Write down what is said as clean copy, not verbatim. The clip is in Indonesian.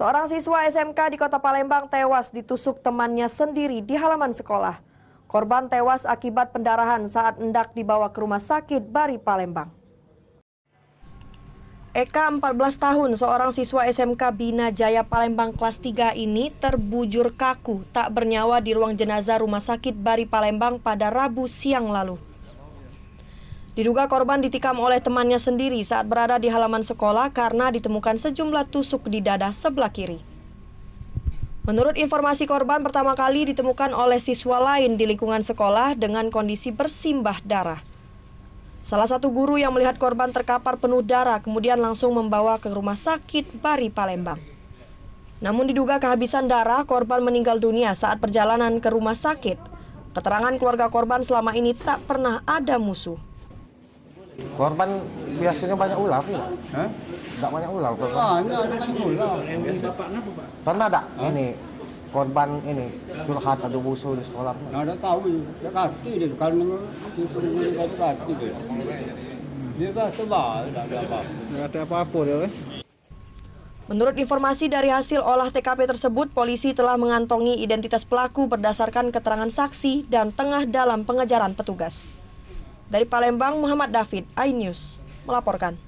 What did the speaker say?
Seorang siswa SMK di Kota Palembang tewas ditusuk temannya sendiri di halaman sekolah. Korban tewas akibat pendarahan saat hendak dibawa ke rumah sakit Bari Palembang. Eka 14 tahun, seorang siswa SMK Bina Jaya Palembang kelas 3 ini terbujur kaku tak bernyawa di ruang jenazah Rumah Sakit Bari Palembang pada Rabu siang lalu. Diduga korban ditikam oleh temannya sendiri saat berada di halaman sekolah karena ditemukan sejumlah tusuk di dada sebelah kiri. Menurut informasi, korban pertama kali ditemukan oleh siswa lain di lingkungan sekolah dengan kondisi bersimbah darah. Salah satu guru yang melihat korban terkapar penuh darah kemudian langsung membawa ke rumah sakit Bari Palembang. Namun diduga kehabisan darah, korban meninggal dunia saat perjalanan ke rumah sakit. Keterangan keluarga korban selama ini tak pernah ada musuh. Korban biasanya banyak ular, ya? Hah? Tidak banyak ular. Banyak ular. Pernah tak ini korban ini curhat ada musuh di sekolah? Nggak ada tahu, dia kaki dia karena si penghuni tadi kaki dia. Dia rasa tidak ada apa. Nggak ada apa-apa dia. Menurut informasi dari hasil olah TKP tersebut, polisi telah mengantongi identitas pelaku berdasarkan keterangan saksi dan tengah dalam pengejaran petugas. Dari Palembang, Muhammad David, iNews melaporkan.